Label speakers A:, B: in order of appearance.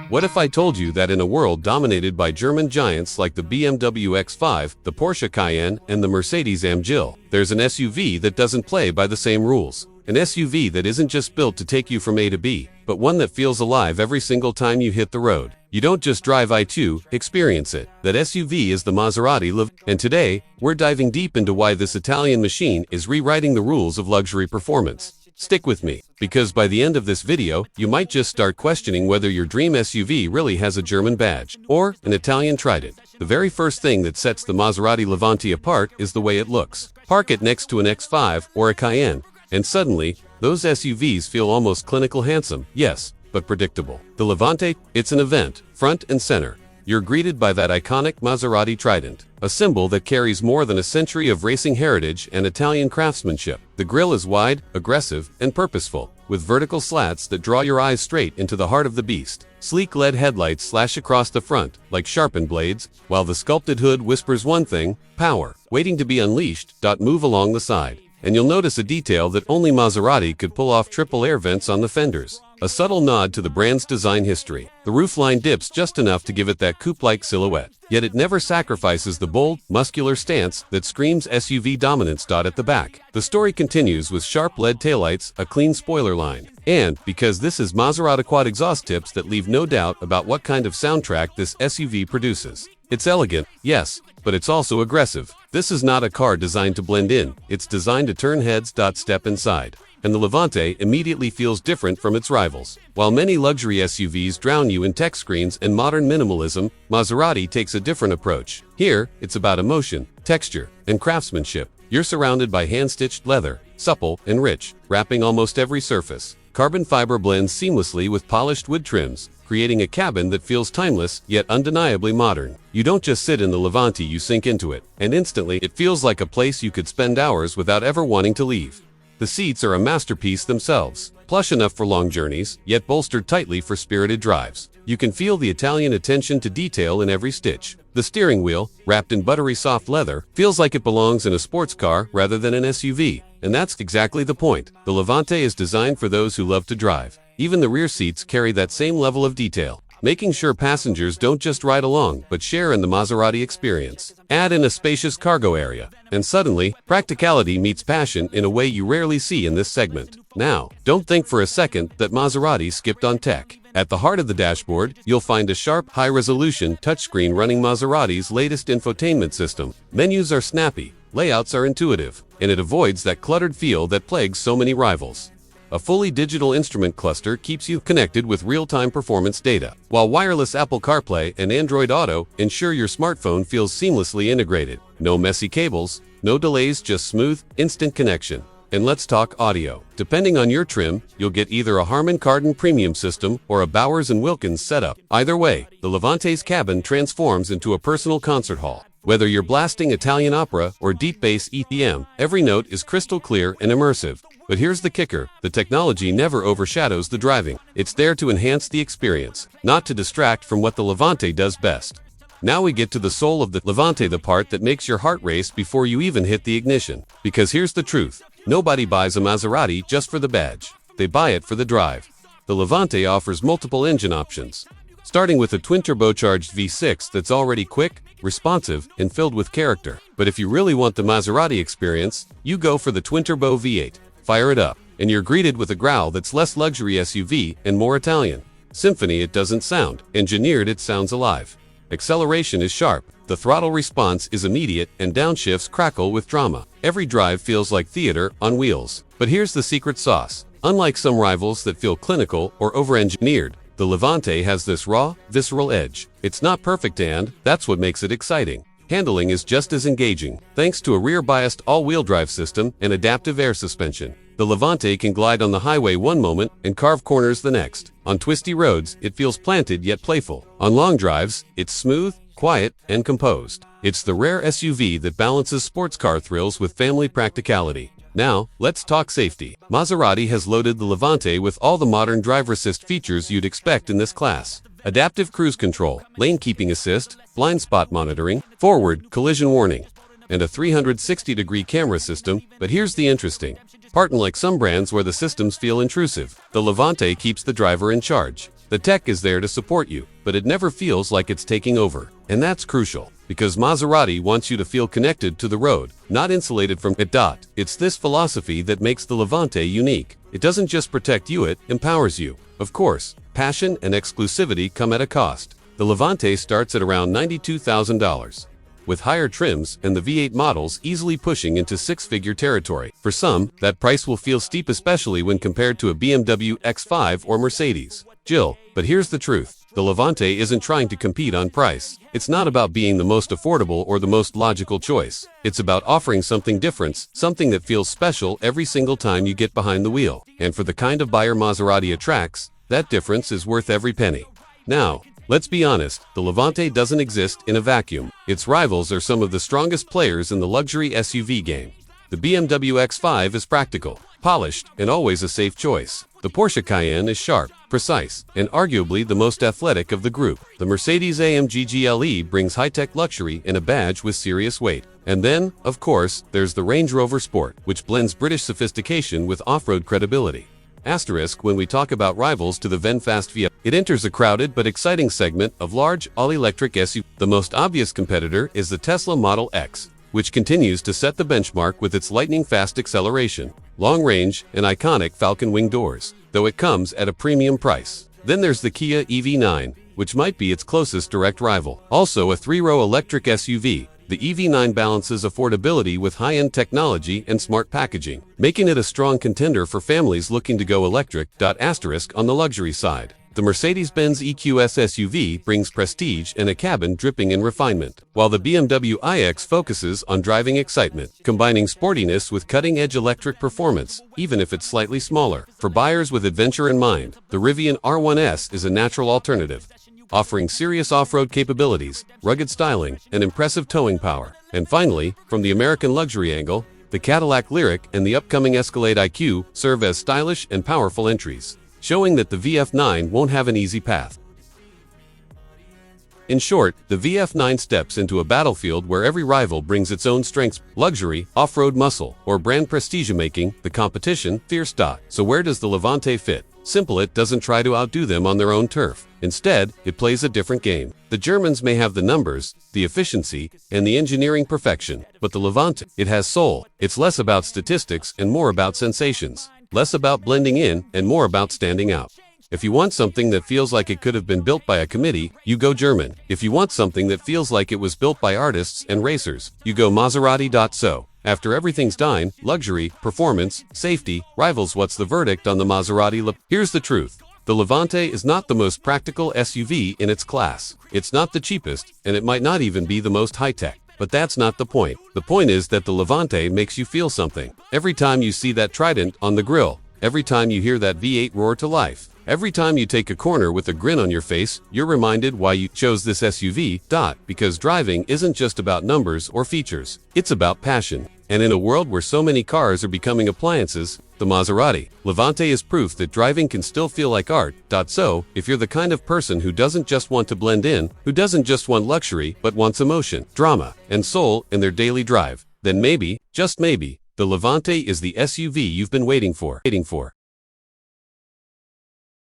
A: What if I told you that in a world dominated by German giants like the BMW X5, the Porsche Cayenne, and the Mercedes-AMG GLE, there's an SUV that doesn't play by the same rules? An SUV that isn't just built to take you from A to B, but one that feels alive every single time you hit the road. You don't just drive it, experience it. That SUV is the Maserati Levante. And today, we're diving deep into why this Italian machine is rewriting the rules of luxury performance. Stick with me, because by the end of this video, you might just start questioning whether your dream SUV really has a German badge or an Italian trident. The very first thing that sets the Maserati Levante apart is the way it looks. Park it next to an X5 or a Cayenne, and suddenly, those SUVs feel almost clinical handsome, yes, but predictable. The Levante, it's an event, front and center. You're greeted by that iconic Maserati trident, a symbol that carries more than a century of racing heritage and Italian craftsmanship. The grille is wide, aggressive, and purposeful, with vertical slats that draw your eyes straight into the heart of the beast. Sleek LED headlights slash across the front, like sharpened blades, while the sculpted hood whispers one thing: power, waiting to be unleashed. Move along the side, and you'll notice a detail that only Maserati could pull off: triple air vents on the fenders. A subtle nod to the brand's design history. The roofline dips just enough to give it that coupe-like silhouette, yet it never sacrifices the bold, muscular stance that screams SUV dominance. At the back, the story continues with sharp LED taillights, a clean spoiler line, and, because this is Maserati, quad exhaust tips that leave no doubt about what kind of soundtrack this SUV produces. It's elegant, yes, but it's also aggressive. This is not a car designed to blend in, it's designed to turn heads. Step inside, and the Levante immediately feels different from its rivals. While many luxury SUVs drown you in tech screens and modern minimalism, Maserati takes a different approach. Here, it's about emotion, texture, and craftsmanship. You're surrounded by hand-stitched leather, supple and rich, wrapping almost every surface. Carbon fiber blends seamlessly with polished wood trims, creating a cabin that feels timeless yet undeniably modern. You don't just sit in the Levante, you sink into it, and instantly it feels like a place you could spend hours without ever wanting to leave. The seats are a masterpiece themselves, plush enough for long journeys, yet bolstered tightly for spirited drives. You can feel the Italian attention to detail in every stitch. The steering wheel, wrapped in buttery soft leather, feels like it belongs in a sports car rather than an SUV. And that's exactly the point. The Levante is designed for those who love to drive. Even the rear seats carry that same level of detail, making sure passengers don't just ride along, but share in the Maserati experience. Add in a spacious cargo area, and suddenly, practicality meets passion in a way you rarely see in this segment. Now, don't think for a second that Maserati skipped on tech. At the heart of the dashboard, you'll find a sharp, high-resolution touchscreen running Maserati's latest infotainment system. Menus are snappy, layouts are intuitive, and it avoids that cluttered feel that plagues so many rivals. A fully digital instrument cluster keeps you connected with real-time performance data, while wireless Apple CarPlay and Android Auto ensure your smartphone feels seamlessly integrated. No messy cables, no delays, just smooth, instant connection. And let's talk audio. Depending on your trim, you'll get either a Harman Kardon premium system or a Bowers & Wilkins setup. Either way, the Levante's cabin transforms into a personal concert hall. Whether you're blasting Italian opera or deep bass EDM, every note is crystal clear and immersive. But here's the kicker: the technology never overshadows the driving. It's there to enhance the experience, not to distract from what the Levante does best. Now we get to the soul of the Levante, the part that makes your heart race before you even hit the ignition. Because here's the truth: nobody buys a Maserati just for the badge. They buy it for the drive. The Levante offers multiple engine options, starting with a twin-turbocharged V6 that's already quick, responsive, and filled with character. But if you really want the Maserati experience, you go for the twin-turbo V8. Fire it up, and you're greeted with a growl that's less luxury SUV and more Italian. Symphony it doesn't sound. Engineered it sounds alive. Acceleration is sharp. The throttle response is immediate, and downshifts crackle with drama. Every drive feels like theater on wheels. But here's the secret sauce. Unlike some rivals that feel clinical or over-engineered, the Levante has this raw, visceral edge. It's not perfect, and that's what makes it exciting. Handling is just as engaging, thanks to a rear-biased all-wheel drive system and adaptive air suspension. The Levante can glide on the highway one moment and carve corners the next. On twisty roads, it feels planted yet playful. On long drives, it's smooth, quiet, and composed. It's the rare SUV that balances sports car thrills with family practicality. Now, let's talk safety. Maserati has loaded the Levante with all the modern driver assist features you'd expect in this class. Adaptive cruise control, lane keeping assist, blind spot monitoring, forward collision warning, and a 360-degree camera system. But here's the interesting part: unlike some brands where the systems feel intrusive, the Levante keeps the driver in charge. The tech is there to support you, but it never feels like it's taking over. And that's crucial, because Maserati wants you to feel connected to the road, not insulated from it. It's this philosophy that makes the Levante unique. It doesn't just protect you, it empowers you. Of course, passion and exclusivity come at a cost. The Levante starts at around $92,000. With higher trims and the V8 models easily pushing into six-figure territory. For some, that price will feel steep, especially when compared to a BMW X5 or Mercedes. Jill, but here's the truth. The Levante isn't trying to compete on price. It's not about being the most affordable or the most logical choice. It's about offering something different, something that feels special every single time you get behind the wheel. And for the kind of buyer Maserati attracts, that difference is worth every penny. Now, let's be honest, the Levante doesn't exist in a vacuum. Its rivals are some of the strongest players in the luxury SUV game. The BMW X5 is practical, polished, and always a safe choice. The Porsche Cayenne is sharp, precise, and arguably the most athletic of the group. The Mercedes-AMG GLE brings high-tech luxury and a badge with serious weight. And then, of course, there's the Range Rover Sport, which blends British sophistication with off-road credibility. Asterisk when we talk about rivals to the VinFast V8. It enters a crowded but exciting segment of large, all-electric SUV. The most obvious competitor is the Tesla Model X, which continues to set the benchmark with its lightning-fast acceleration, long range, and iconic falcon wing doors, though it comes at a premium price. Then there's the Kia EV9, which might be its closest direct rival. Also a three-row electric SUV, the EV9 balances affordability with high-end technology and smart packaging, making it a strong contender for families looking to go electric. Asterisk on the luxury side. The Mercedes-Benz EQS SUV brings prestige and a cabin dripping in refinement, while the BMW iX focuses on driving excitement, combining sportiness with cutting-edge electric performance, even if it's slightly smaller. For buyers with adventure in mind, the Rivian R1S is a natural alternative, offering serious off-road capabilities, rugged styling, and impressive towing power. And finally, from the American luxury angle, the Cadillac Lyriq and the upcoming Escalade IQ serve as stylish and powerful entries, showing that the VF9 won't have an easy path. In short, the VF9 steps into a battlefield where every rival brings its own strengths, luxury, off-road muscle, or brand prestige, making the competition fierce. So where does the Levante fit? Simple, it doesn't try to outdo them on their own turf. Instead, it plays a different game. The Germans may have the numbers, the efficiency, and the engineering perfection, but the Levante, it has soul. It's less about statistics and more about sensations. Less about blending in and more about standing out. If you want something that feels like it could have been built by a committee, you go German. If you want something that feels like it was built by artists and racers, you go Maserati. So, after everything's done, luxury, performance, safety, rivals, what's the verdict on the Maserati? Here's the truth. The Levante is not the most practical SUV in its class. It's not the cheapest, and it might not even be the most high-tech. But that's not the point. The point is that the Levante makes you feel something. Every time you see that trident on the grille, every time you hear that V8 roar to life, every time you take a corner with a grin on your face, you're reminded why you chose this SUV. Because driving isn't just about numbers or features. It's about passion. And in a world where so many cars are becoming appliances, the Maserati Levante is proof that driving can still feel like art. So, if you're the kind of person who doesn't just want to blend in, who doesn't just want luxury, but wants emotion, drama, and soul in their daily drive, then maybe, just maybe, the Levante is the SUV you've been waiting for.